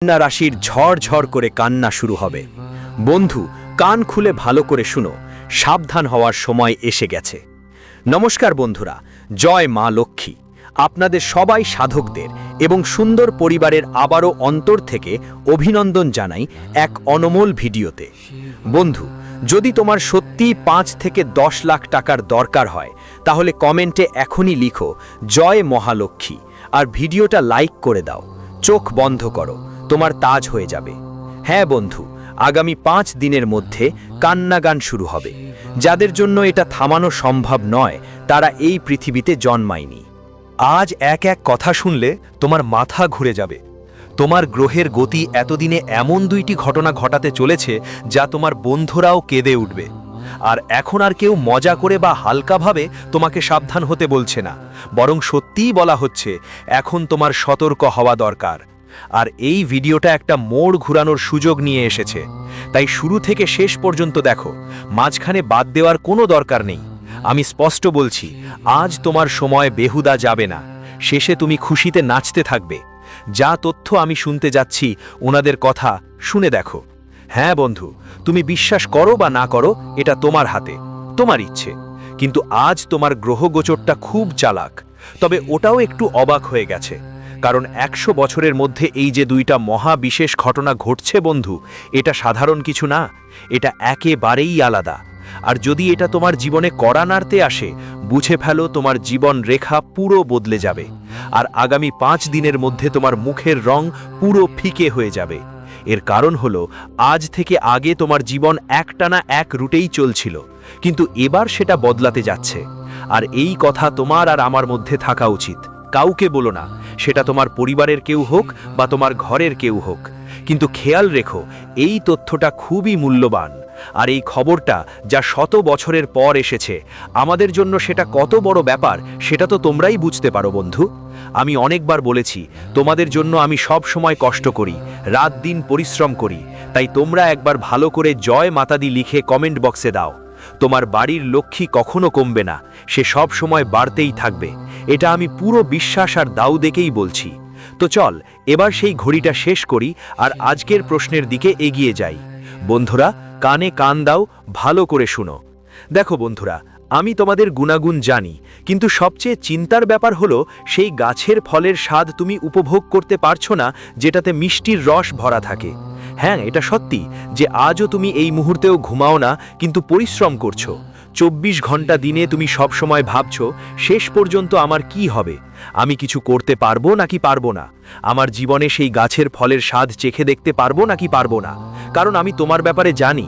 কন্যা রাশির ঝড় করে কান্না শুরু হবে। বন্ধু, কান খুলে ভালো করে শুনো, সাবধান হওয়ার সময় এসে গেছে। নমস্কার বন্ধুরা, জয় মা লক্ষ্মী। আপনাদের সবাই সাধকদের এবং সুন্দর পরিবারের আবারও অন্তর থেকে অভিনন্দন জানাই এক অনমোল ভিডিওতে। বন্ধু, যদি তোমার সত্যি 5 থেকে 10 লাখ টাকার দরকার হয় তাহলে কমেন্টে এখনই লিখো জয় মহালক্ষ্মী আর ভিডিওটা লাইক করে দাও। চোখ বন্ধ করো, তোমার তাজ হয়ে যাবে। হ্যাঁ বন্ধু, আগামী 5 দিনের মধ্যে কান্না গান শুরু হবে। যাদের জন্য এটা থামানো সম্ভব নয় তারা এই পৃথিবীতে জন্মায়নি। আজ এক কথা শুনলে তোমার মাথা ঘুরে যাবে। তোমার গ্রহের গতি এতদিনে এমন 2টি ঘটনা ঘটাতে চলেছে যা তোমার বন্ধুরাও কেঁদে উঠবে। আর এখন আর কেউ মজা করে বা হালকাভাবে তোমাকে সাবধান হতে বলছে না, বরং সত্যিই বলা হচ্ছে এখন তোমার সতর্ক হওয়া দরকার। আর এই ভিডিওটা একটা মোড় ঘুরানোর সুযোগ নিয়ে এসেছে, তাই শুরু থেকে শেষ পর্যন্ত দেখো, মাঝখানে বাদ দেওয়ার কোনো দরকার নেই। আমি স্পষ্ট বলছি, আজ তোমার সময় বেহুদা যাবে না। শেষে তুমি খুশিতে নাচতে থাকবে। যা তথ্য আমি শুনতে যাচ্ছি ওনাদের কথা শুনে দেখো। হ্যাঁ বন্ধু, তুমি বিশ্বাস করো বা না করো এটা তোমার হাতে, তোমার ইচ্ছে। কিন্তু আজ তোমার গ্রহগোচরটা খুব চালাক, তবে ওটাও একটু অবাক হয়ে গেছে। কারণ 100 বছরের মধ্যে এই যে 2টা মহা বিশেষ ঘটনা ঘটছে বন্ধু, এটা সাধারণ কিছু না, এটা একেবারেই আলাদা। আর যদি এটা তোমার জীবনে কড়া নাড়তে আসে, বুঝে ফেলো তোমার জীবন রেখা পুরো বদলে যাবে। আর আগামী 5 দিনের মধ্যে তোমার মুখের রং পুরো ফিকে হয়ে যাবে। এর কারণ হলো, আজ থেকে আগে তোমার জীবন একটানা এক রুটেই চলছিল, কিন্তু এবার সেটা বদলাতে যাচ্ছে। আর এই কথা তোমার আর আমার মধ্যে থাকা উচিত। কাউকে বলো না, সেটা তোমার পরিবারের কেউ হোক বা তোমার ঘরের কেউ হোক। কিন্তু খেয়াল রেখো, এই তথ্যটা খুবই মূল্যবান। আর এই খবরটা যা 100 বছরের পর এসেছে, আমাদের জন্য সেটা কত বড় ব্যাপার সেটা তো তোমরাই বুঝতে পারো বন্ধু। আমি অনেকবার বলেছি, তোমাদের জন্য আমি সব সময় কষ্ট করি, রাত দিন পরিশ্রম করি। তাই তোমরা একবার ভালো করে জয় মাতাদি লিখে কমেন্ট বক্সে দাও। তোমার বাড়ির লক্ষ্মী কখনো কমবে না, সে সব সময় বাড়তেই থাকবে। এটা আমি পুরো বিশ্বাস আর দাও দেখেই বলছি। তো চল এবার সেই ঘড়িটা শেষ করি আর আজকের প্রশ্নের দিকে এগিয়ে যাই। বন্ধুরা, কানে কান দাও, ভালো করে শুনো। দেখো বন্ধুরা, আমি তোমাদের গুণাগুণ জানি, কিন্তু সবচেয়ে চিন্তার ব্যাপার হলো সেই গাছের ফলের স্বাদ তুমি উপভোগ করতে পারছো না যেটাতে মিষ্টির রস ভরা থাকে। হ্যাঁ, এটা সত্যি যে আজও তুমি এই মুহূর্তেও ঘুমাও না, কিন্তু পরিশ্রম করছো। 24 ঘন্টা দিনে তুমি সব সময় ভাবছো শেষ পর্যন্ত আমার কি হবে, আমি কিছু করতে পারবো নাকি পারবো না, আমার জীবনে সেই গাছের ফলের স্বাদ চেখে দেখতে পারবো নাকি পারবো না। কারণ আমি তোমার ব্যাপারে জানি,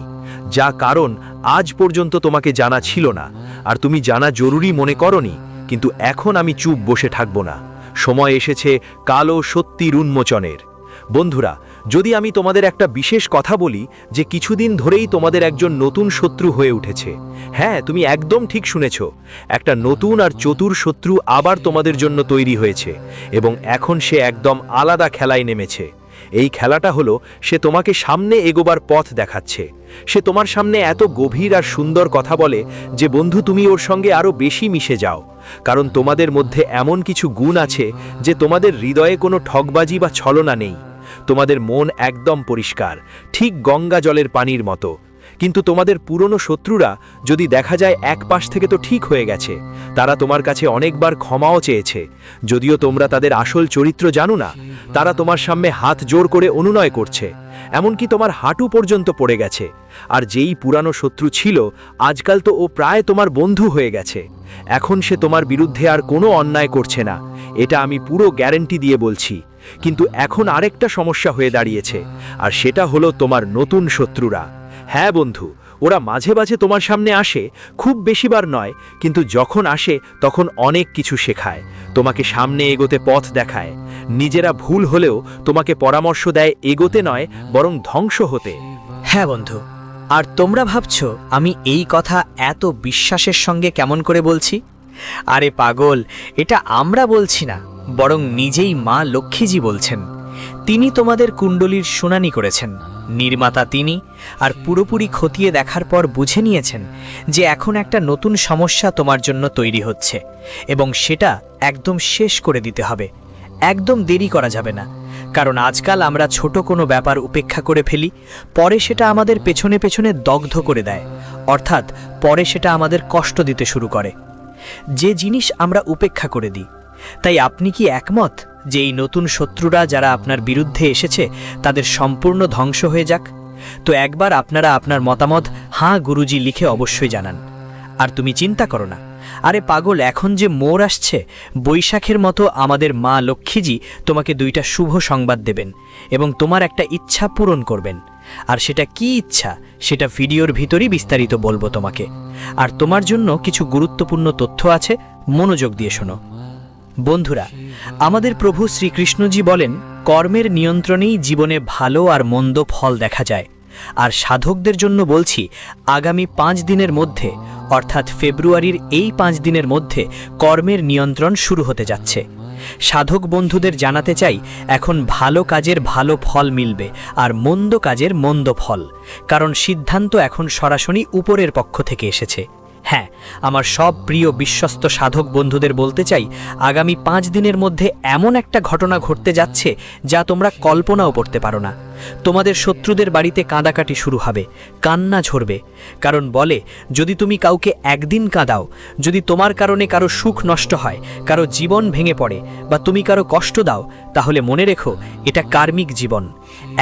যা কারণ আজ পর্যন্ত তোমাকে জানা ছিল না, আর তুমি জানা জরুরি মনে করনি। কিন্তু এখন আমি চুপ বসে থাকবো না, সময় এসেছে কালো সত্যির উন্মোচনের। বন্ধুরা, যদি আমি তোমাদের একটা বিশেষ কথা বলি যে কিছুদিন ধরেই তোমাদের একজন নতুন শত্রু হয়ে উঠেছে। হ্যাঁ, তুমি একদম ঠিক শুনেছ, একটা নতুন আর চতুর শত্রু আবার তোমাদের জন্য তৈরি হয়েছে, এবং এখন সে একদম আলাদা খেলায় নেমেছে। এই খেলাটা হলো, সে তোমাকে সামনে এগোবার পথ দেখাচ্ছে। সে তোমার সামনে এত গভীর আর সুন্দর কথা বলে যে বন্ধু, তুমি ওর সঙ্গে আরো বেশি মিশে যাও। কারণ তোমাদের মধ্যে এমন কিছু গুণ আছে যে তোমাদের হৃদয়ে কোনো ঠকবাজি বা ছলনা নেই। তোমাদের মন একদম পরিষ্কার, ঠিক গঙ্গা জলের পানির মতো। কিন্তু তোমাদের পুরনো শত্রুরা যদি দেখা যায় এক পাশ থেকে তো ঠিক হয়ে গেছে, তারা তোমার কাছে অনেকবার ক্ষমাও চেয়েছে। যদিও তোমরা তাদের আসল চরিত্র জানো না, তারা তোমার সামনে হাত জোর করে অনুনয় করছে, এমনকি তোমার হাঁটু পর্যন্ত পড়ে গেছে। আর যেই পুরানো শত্রু ছিল, আজকাল তো ও প্রায় তোমার বন্ধু হয়ে গেছে। এখন সে তোমার বিরুদ্ধে আর কোনো অন্যায় করছে না, এটা আমি পুরো গ্যারান্টি দিয়ে বলছি। কিন্তু এখন আরেকটা সমস্যা হয়ে দাঁড়িয়েছে, আর সেটা হলো তোমার নতুন শত্রুরা। হ্যাঁ বন্ধু, ওরা মাঝে মাঝে তোমার সামনে আসে, খুব বেশিবার নয়, কিন্তু যখন আসে তখন অনেক কিছু শেখায়, তোমাকে সামনে এগোতে পথ দেখায়। নিজেরা ভুল হলেও তোমাকে পরামর্শ দেয় এগোতে নয়, বরং ধ্বংস হতে। হ্যাঁ বন্ধু, আর তোমরা ভাবছো আমি এই কথা এত বিশ্বাসের সঙ্গে কেমন করে বলছি? আরে পাগল, এটা আমরা বলছি না, বরং নিজেই মা লক্ষ্মীজি বলছেন। তিনি তোমাদের কুণ্ডলীর শুনানি করেছেন, নির্মাতা তিনি, আর পুরোপুরি খতিয়ে দেখার পর বুঝে নিয়েছেন যে এখন একটা নতুন সমস্যা তোমার জন্য তৈরি হচ্ছে, এবং সেটা একদম শেষ করে দিতে হবে। একদম দেরি করা যাবে না। কারণ আজকাল আমরা ছোট কোনো ব্যাপার উপেক্ষা করে ফেলি, পরে সেটা আমাদের পেছনে পেছনে দগ্ধ করে দেয়, অর্থাৎ পরে সেটা আমাদের কষ্ট দিতে শুরু করে। যে জিনিস আমরা উপেক্ষা করে দিই। তাই আপনি কি একমত যে এই নতুন শত্রুরা যারা আপনার বিরুদ্ধে এসেছে তাদের সম্পূর্ণ ধ্বংস হয়ে যাক? তো একবার আপনারা আপনার মতামত হ্যাঁ গুরুজি লিখে অবশ্যই জানান। আর তুমি চিন্তা করো না, আরে পাগল, এখন যে মোর আসছে বৈশাখের মতো আমাদের মা লক্ষ্মীজি তোমাকে 2টা শুভ সংবাদ দেবেন এবং তোমার একটা ইচ্ছা পূরণ করবেন। আর সেটা কি ইচ্ছা সেটা ভিডিওর ভিতরই বিস্তারিত বলবো তোমাকে। আর তোমার জন্য কিছু গুরুত্বপূর্ণ তথ্য আছে, মনোযোগ দিয়ে শোনো। বন্ধুরা, আমাদের প্রভু শ্রীকৃষ্ণজি বলেন কর্মের নিয়ন্ত্রণেই জীবনে ভালো আর মন্দ ফল দেখা যায়। আর সাধকদের জন্য বলছি আগামী 5 দিনের মধ্যে, অর্থাৎ ফেব্রুয়ারির এই 5 দিনের মধ্যে কর্মের নিয়ন্ত্রণ শুরু হতে যাচ্ছে। সাধক বন্ধুদের জানাতে চাই এখন ভালো কাজের ভালো ফল মিলবে আর মন্দ কাজের মন্দ ফল, কারণ সিদ্ধান্ত এখন সরাসরি উপরের পক্ষ থেকে এসেছে। হ্যাঁ, আমার সব প্রিয় বিশ্বস্ত সাধক বন্ধুদের বলতে চাই আগামী 5 দিনের মধ্যে এমন একটা ঘটনা ঘটতে যাচ্ছে যা তোমরা কল্পনাও করতে পারো না। তোমাদের শত্রুদের বাড়িতে কাঁদাকাটি শুরু হবে, কান্না ঝরবে। কারণ বলে যদি তুমি কাউকে একদিন কাঁদাও, যদি তোমার কারণে কারো সুখ নষ্ট হয়, কারো জীবন ভেঙে পড়ে বা তুমি কারো কষ্ট দাও, তাহলে মনে রেখো এটা কার্মিক জীবন,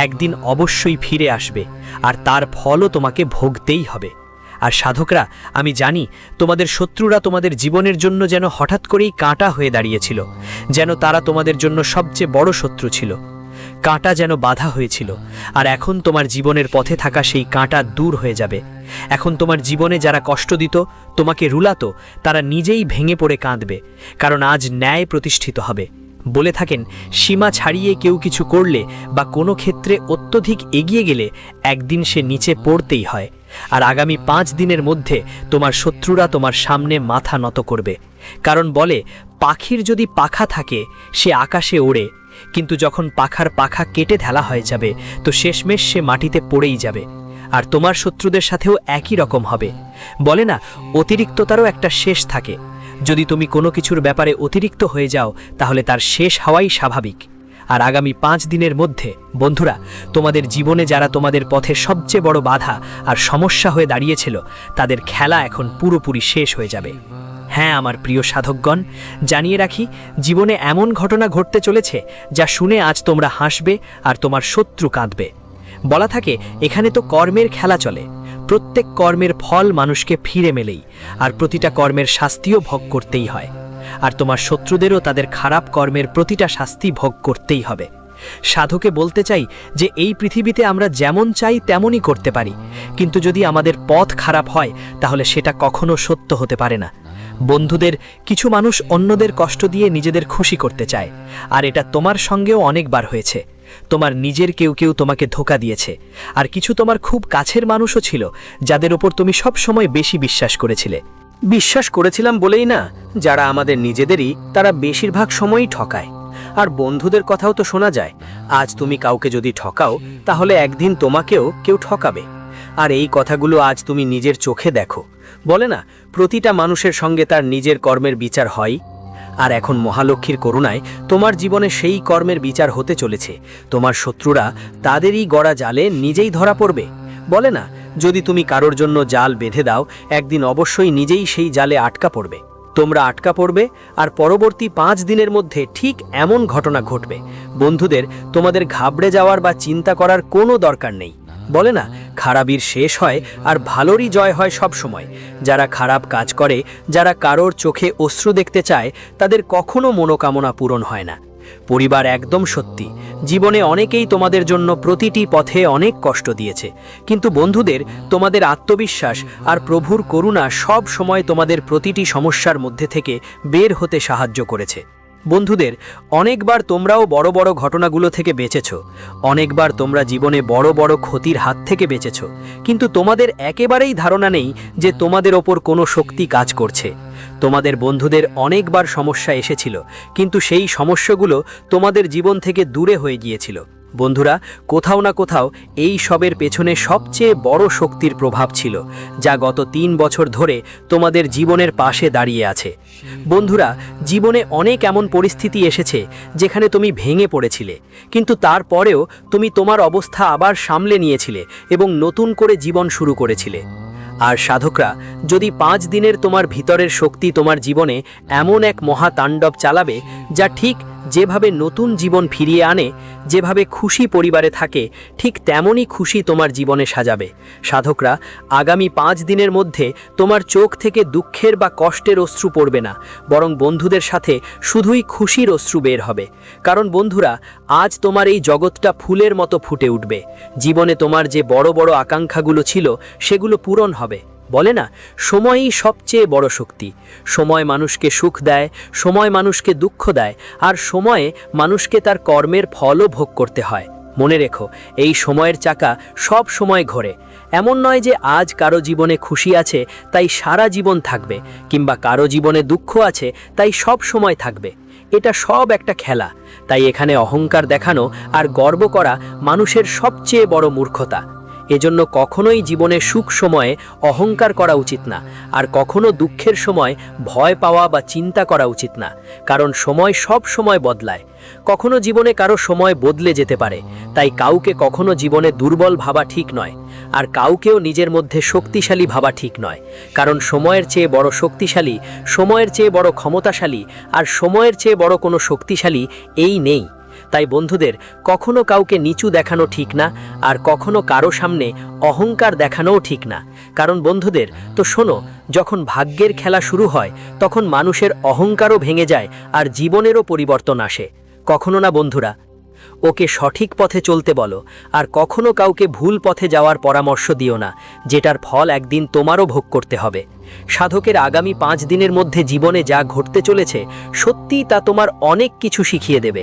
একদিন অবশ্যই ফিরে আসবে আর তার ফলও তোমাকে ভোগতেই হবে। আর সাধকরা, আমি জানি তোমাদের শত্রুরা তোমাদের জীবনের জন্য যেন হঠাৎ করেই কাঁটা হয়ে দাঁড়িয়েছিল, যেন তারা তোমাদের জন্য সবচেয়ে বড় শত্রু ছিল। কাঁটা যেন বাধা হয়েছিল, আর এখন তোমার জীবনের পথে থাকা সেই কাঁটা দূর হয়ে যাবে। এখন তোমার জীবনে যারা কষ্ট দিত, তোমাকে রুলাতো, তারা নিজেই ভেঙে পড়ে কাঁদবে, কারণ আজ ন্যায় প্রতিষ্ঠিত হবে। বলে থাকেন সীমা ছাড়িয়ে কেউ কিছু করলে বা কোনো ক্ষেত্রে অত্যধিক এগিয়ে গেলে একদিন সে নিচে পড়তেই হয়। আর আগামী 5 দিনের মধ্যে তোমার শত্রুরা তোমার সামনে মাথা নত করবে, কারণ বলে পাখির যদি পাখা থাকে সে আকাশে ওড়ে, কিন্তু যখন পাখার পাখা কেটে ঢালা হয়ে যাবে তো শেষমেশ সে মাটিতে পড়েই যাবে। আর তোমার শত্রুদের সাথেও একই রকম হবে। বলে না অতিরিক্ততারও একটা শেষ থাকে, যদি তুমি কোনো কিছুর ব্যাপারে অতিরিক্ত হয়ে যাও তাহলে তার শেষ হওয়াই স্বাভাবিক। আর আগামী 5 দিনের মধ্যে বন্ধুরা, তোমাদের জীবনে যারা তোমাদের পথে সবচেয়ে বড় বাধা আর সমস্যা হয়ে দাঁড়িয়েছিল তাদের খেলা এখন পুরোপুরি শেষ হয়ে যাবে। হ্যাঁ আমার প্রিয় সাধকগণ, জানিয়ে রাখি জীবনে এমন ঘটনা ঘটতে চলেছে যা শুনে আজ তোমরা হাসবে আর তোমার শত্রু কাঁদবে। বলা থাকে এখানে তো কর্মের খেলা চলে, প্রত্যেক কর্মের ফল মানুষকে ফিরে মেলেই, আর প্রতিটা কর্মের শাস্তিও ভোগ করতেই হয়। আর তোমার শত্রুদেরও তাদের খারাপ কর্মের প্রতিটা শাস্তি ভোগ করতেই হবে। সাধকে বলতে চাই যে এই পৃথিবীতে আমরা যেমন চাই তেমনই করতে পারি, কিন্তু যদি আমাদের পথ খারাপ হয় তাহলে সেটা কখনো সত্য হতে পারে না। বন্ধুদের, কিছু মানুষ অন্যদের কষ্ট দিয়ে নিজেদের খুশি করতে চায়, আর এটা তোমার সঙ্গেও অনেকবার হয়েছে। তোমার নিজের কেউ কেউ তোমাকে ধোঁকা দিয়েছে, আর কিছু তোমার খুব কাছের মানুষও ছিল যাদের ওপর তুমি সব সময় বেশি বিশ্বাস করেছিলে। বিশ্বাস করেছিলাম বলেই না, যারা আমাদের নিজেদেরই তারা বেশিরভাগ সময়ই ঠকায়। আর বন্ধুদের কথাও তো শোনা যায়, আজ তুমি কাউকে যদি ঠকাও তাহলে একদিন তোমাকেও কেউ ঠকাবে। আর এই কথাগুলো আজ তুমি নিজের চোখে দেখো। বলে না প্রতিটা মানুষের সঙ্গে তার নিজের কর্মের বিচার হয়। আর এখন মহালক্ষ্মীর করুণায় তোমার জীবনে সেই কর্মের বিচার হতে চলেছে। তোমার শত্রুরা তাদেরই গড়া জালে নিজেই ধরা পড়বে। বলে না যদি তুমি কারোর জন্য জাল বেঁধে দাও, একদিন অবশ্যই নিজেই সেই জালে আটকা পড়বে। তোমরা আটকা পড়বে আর পরবর্তী 5 দিনের মধ্যে ঠিক এমন ঘটনা ঘটবে। বন্ধুদের, তোমাদের ঘাবড়ে যাওয়ার বা চিন্তা করার কোনো দরকার নেই। বলে না খারাপের শেষ হয় আর ভালোরই জয় হয় সব সময়। যারা খারাপ কাজ করে, যারা কারোর চোখে অশ্রু দেখতে চায়, তাদের কখনো মনোকামনা পূরণ হয় না। পরিবার, একদম সত্যি, জীবনে অনেকেই তোমাদের জন্য প্রতিটি পথে অনেক কষ্ট দিয়েছে, কিন্তু বন্ধুদের তোমাদের আত্মবিশ্বাস আর প্রভুর করুণা সব সময় তোমাদের প্রতিটি সমস্যার মধ্যে থেকে বের হতে সাহায্য করেছে। বন্ধুদের, অনেকবার তোমরাও বড় বড় ঘটনাগুলো থেকে বেঁচেছ, অনেকবার তোমরা জীবনে বড় বড় ক্ষতির হাত থেকে বেঁচেছ, কিন্তু তোমাদের একেবারেই ধারণা নেই যে তোমাদের ওপর কোনো শক্তি কাজ করছে। তোমাদের বন্ধুদের অনেকবার সমস্যা এসেছিল, কিন্তু সেই সমস্যাগুলো তোমাদের জীবন থেকে দূরে হয়ে গিয়েছিল। বন্ধুরা, কোথাও না কোথাও এই সবের পেছনে সবচেয়ে বড় শক্তির প্রভাব ছিল, যা গত 3 বছর ধরে তোমাদের জীবনের পাশে দাঁড়িয়ে আছে। বন্ধুরা, জীবনে অনেক এমন পরিস্থিতি এসেছে যেখানে তুমি ভেঙে পড়েছিলে, কিন্তু তারপরেও তুমি তোমার অবস্থা আবার সামলে নিয়েছিলে এবং নতুন করে জীবন শুরু করেছিলে। আর সাধকরা, যদি 5 দিনের তোমার ভিতরের শক্তি তোমার জীবনে এমন এক মহাতাণ্ডব চালাবে, যা ঠিক যেভাবে নতুন জীবন ফিরিয়ে আনে, যেভাবে খুশি পরিবারে থাকে, ঠিক তেমনই খুশি তোমার জীবনে সাজাবে। সাধকরা, আগামী 5 দিনের মধ্যে তোমার চোখ থেকে দুঃখের বা কষ্টের অশ্রু পড়বে না, বরং বন্ধুদের সাথে শুধুই খুশির অশ্রু বের হবে। কারণ বন্ধুরা, আজ তোমার এই জগৎটা ফুলের মতো ফুটে উঠবে। জীবনে তোমার যে বড় বড় আকাঙ্ক্ষাগুলো ছিল, সেগুলো পূরণ হবে। বলে না, সময়ই সবচেয়ে বড় শক্তি। সময় মানুষকে সুখ দেয়, সময় মানুষকে দুঃখ দেয়, আর সময়ে মানুষকে তার কর্মের ফলও ভোগ করতে হয়। মনে রেখো, এই সময়ের চাকা সব সময় ঘোরে। এমন নয় যে আজ কারো জীবনে খুশি আছে তাই সারা জীবন থাকবে, কিংবা কারো জীবনে দুঃখ আছে তাই সব সময় থাকবে। এটা সব একটা খেলা। তাই এখানে অহংকার দেখানো আর গর্ব করা মানুষের সবচেয়ে বড় মূর্খতা। এজন্য কখনোই জীবনে সুখ সময়ে অহংকার করা উচিত না, আর কখনো দুঃখের সময় ভয় পাওয়া বা চিন্তা করা উচিত না। কারণ সময় সব সময় বদলায়। কখনো জীবনে কারো সময় বদলে যেতে পারে, তাই কাউকে কখনো জীবনে দুর্বল ভাবা ঠিক নয়, আর কাউকেও নিজের মধ্যে শক্তিশালী ভাবা ঠিক নয়। কারণ সময়ের চেয়ে বড় শক্তিশালী, সময়ের চেয়ে বড় ক্ষমতাশালী, আর সময়ের চেয়ে বড় কোনো শক্তিশালী এই নেই। তাই বন্ধুদের, কখনো কাউকে নিচু দেখানো ঠিক না, আর কখনো কারো সামনে অহংকার দেখানোও ঠিক না। কারণ বন্ধুদের, তো শোনো, যখন ভাগ্যের খেলা শুরু হয়, তখন মানুষের অহংকারও ভেঙে যায় আর জীবনেরও পরিবর্তন আসে। কখনো না বন্ধুরা, ওকে সঠিক পথে চলতে বলো, আর কখনো কাউকে ভুল পথে যাওয়ার পরামর্শ দিও না, যেটার ফল একদিন তোমারও ভোগ করতে হবে। সাধকের আগামী 5 দিনের মধ্যে জীবনে যা ঘটতে চলেছে, সত্যিই তা তোমার অনেক কিছু শিখিয়ে দেবে।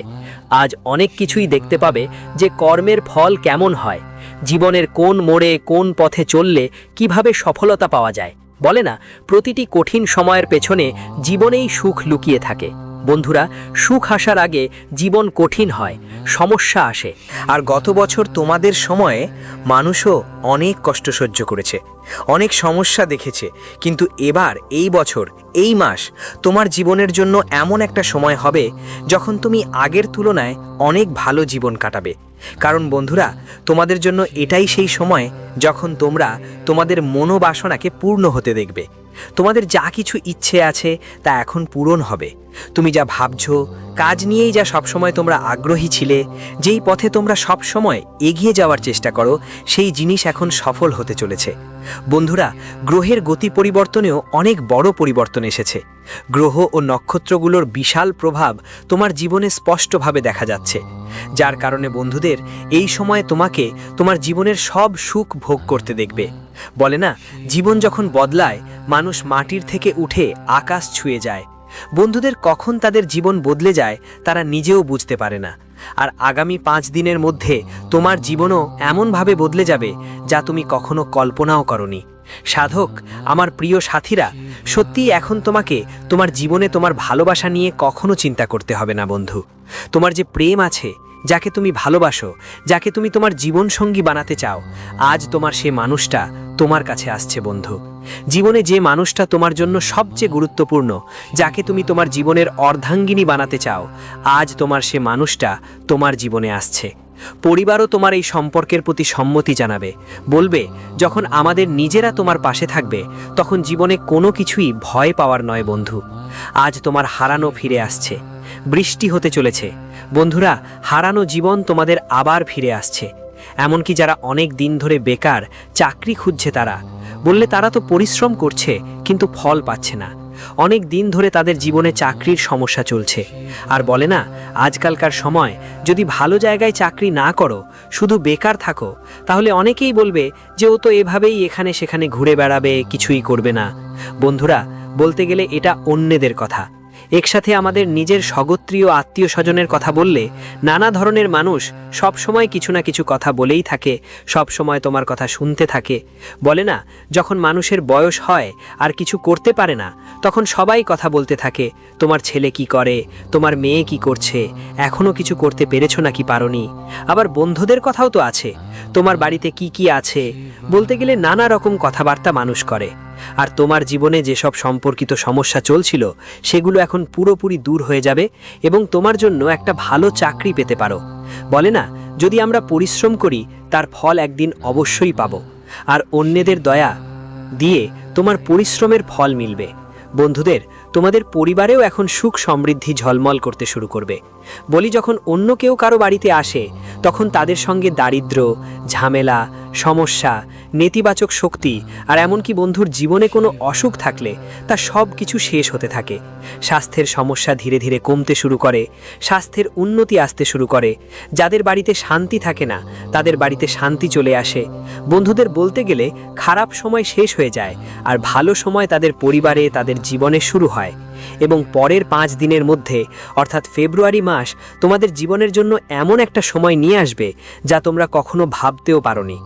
আজ অনেক কিছুই দেখতে পাবে যে কর্মের ফল কেমন হয়, জীবনের কোন মোড়ে কোন পথে চললে কিভাবে সফলতা পাওয়া যায়। বলে না, প্রতিটি কঠিন সময়ের পেছনে জীবনেই সুখ লুকিয়ে থাকে। বন্ধুরা, সুখ আসার আগে জীবন কঠিন হয়, সমস্যা আসে। আর গত বছর তোমাদের সময়ে মানুষও অনেক কষ্ট সহ্য করেছে, অনেক সমস্যা দেখেছে। কিন্তু এবার এই বছর, এই মাস তোমার জীবনের জন্য এমন একটা সময় হবে যখন তুমি আগের তুলনায় অনেক ভালো জীবন কাটাবে। কারণ বন্ধুরা, তোমাদের জন্য এটাই সেই সময় যখন তোমরা তোমাদের মনোবাসনাকে পূর্ণ হতে দেখবে। তোমাদের যা কিছু ইচ্ছে আছে তা এখন পূরণ হবে। তুমি যা ভাবছো, কাজ নিয়েই যা সবসময় তোমরা আগ্রহী ছিলে, যেই পথে তোমরা সবসময় এগিয়ে যাওয়ার চেষ্টা করো, সেই জিনিস এখন সফল হতে চলেছে। বন্ধুরা, গ্রহের গতি পরিবর্তনেও অনেক বড় পরিবর্তন এসেছে। গ্রহ ও নক্ষত্রগুলোর বিশাল প্রভাব তোমার জীবনে স্পষ্টভাবে দেখা যাচ্ছে, যার কারণে বন্ধুদের, এই সময়ে তোমাকে তোমার জীবনের সব সুখ ভোগ করতে দেখবে। বলে না, জীবন যখন বদলায়, মানুষ মাটির থেকে উঠে আকাশ ছুঁয়ে যায়। বন্ধুদের, কখন তাদের জীবন বদলে যায় তারা নিজেও বুঝতে পারে না। আর আগামী 5 দিনের মধ্যে তোমার জীবনও এমনভাবে বদলে যাবে যা তুমি কখনো কল্পনাও করনি। সাধক, আমার প্রিয় সাথীরা, সত্যিই এখন তোমাকে তোমার জীবনে তোমার ভালোবাসা নিয়ে কখনো চিন্তা করতে হবে না বন্ধু। তোমার যে প্রেম আছে, যাকে তুমি ভালোবাসো, যাকে তুমি তোমার জীবনসঙ্গী বানাতে চাও, আজ তোমার সে মানুষটা তোমার কাছে আসছে বন্ধু। জীবনে যে মানুষটা তোমার জন্য সবচেয়ে গুরুত্বপূর্ণ, যাকে তুমি তোমার জীবনের অর্ধাঙ্গিনী বানাতে চাও, আজ তোমার সে মানুষটা তোমার জীবনে আসছে। পরিবারও তোমার এই সম্পর্কের প্রতি সম্মতি জানাবে, বলবে, যখন আমাদের নিজেরা তোমার পাশে থাকবে, তখন জীবনে কোনো কিছুই ভয় পাওয়ার নয় বন্ধু। আজ তোমার হারানো ফিরে আসছে, বৃষ্টি হতে চলেছে। বন্ধুরা, হারানো জীবন তোমাদের আবার ফিরে আসছে। এমনকি যারা অনেক দিন ধরে বেকার, চাকরি খুঁজছে, তারা বললে তারা তো পরিশ্রম করছে কিন্তু ফল পাচ্ছে না। অনেক দিন ধরে তাদের জীবনে চাকরির সমস্যা চলছে। আর বলে না, আজকালকার সময় যদি ভালো জায়গায় চাকরি না করো, শুধু বেকার থাকো, তাহলে অনেকেই বলবে যে ও তো এভাবেই এখানে সেখানে ঘুরে বেড়াবে, কিছুই করবে না। বন্ধুরা, বলতে গেলে এটা অন্যদের কথা। একসাথে আমাদের নিজের স্বগোত্রীয় আত্মীয় স্বজনের কথা বললে নানা ধরনের মানুষ সব সময় কিছু না কিছু কথা বলেই থাকে, সব সময় তোমার কথা শুনতে থাকে। বলে না, যখন মানুষের বয়স হয় আর কিছু করতে পারে না, তখন সবাই কথা বলতে থাকে, তোমার ছেলে কি করে, তোমার মেয়ে কি করছে, এখনো কিছু করতে পেরেছো নাকি পারোনি। আবার বন্ধুদের কথাও তো আছে, তোমার বাড়িতে কি কি আছে, বলতে গেলে নানা রকম কথাবার্তা মানুষ করে। আর তোমার জীবনে যেসব সম্পর্কিত সমস্যা চলছিল সেগুলো এখন পুরোপুরি দূর হয়ে যাবে এবং তোমার জন্য একটা ভালো চাকরি পেতে পারো। বলে না, যদি আমরা পরিশ্রম করি তার ফল একদিন অবশ্যই পাবো, আর অন্যদের দয়া দিয়ে তোমার পরিশ্রমের ফল মিলবে। বন্ধুদের, তোমাদের পরিবারেও এখন সুখ সমৃদ্ধি ঝলমল করতে শুরু করবে। বলি, যখন অন্য কেউ কারো বাড়িতে আসে তখন তাদের সঙ্গে দারিদ্র্য, ঝামেলা, সমস্যা, নেতিবাচক শক্তি আর এমনকি বন্ধুর জীবনে কোনো অসুখ থাকলে তা সব কিছু শেষ হতে থাকে। স্বাস্থ্যের সমস্যা ধীরে ধীরে কমতে শুরু করে, স্বাস্থ্যের উন্নতি আসতে শুরু করে। যাদের বাড়িতে শান্তি থাকে না তাদের বাড়িতে শান্তি চলে আসে। বন্ধুদের, বলতে গেলে খারাপ সময় শেষ হয়ে যায় আর ভালো সময় তাদের পরিবারে, তাদের জীবনে শুরু হয়। এবং পরের 5 দিনের মধ্যে অর্থাৎ ফেব্রুয়ারি মাস তোমাদের জীবনের জন্য এমন একটা সময় নিয়ে আসবে যা তোমরা কখনো ভাবতেও পারোনি।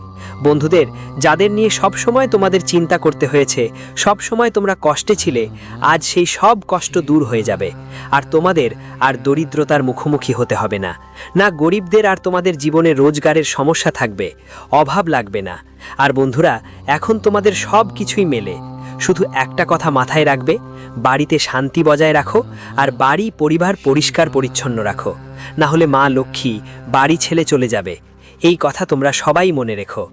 বন্ধুদের, যাদের নিয়ে সব সময় তোমাদের চিন্তা করতে হয়েছে, সব সময় তোমরা কষ্টে ছিলে, আজ সেই সব কষ্ট দূর হয়ে যাবে আর তোমাদের আর দরিদ্রতার মুখোমুখি হতে হবে না। না গরিবদের আর তোমাদের জীবনে রোজগারের সমস্যা থাকবে, অভাব লাগবে না। আর বন্ধুরা, এখন তোমাদের সব কিছুই মেলে। শুধু একটা কথা মাথায় রাখবে, বাড়িতে শান্তি বজায় রাখো আর বাড়ি পরিবার পরিষ্কার পরিচ্ছন্ন রাখো, না হলে মা লক্ষ্মী বাড়ি ছেড়ে চলে যাবে। এই কথা তোমরা সবাই মনে রেখো।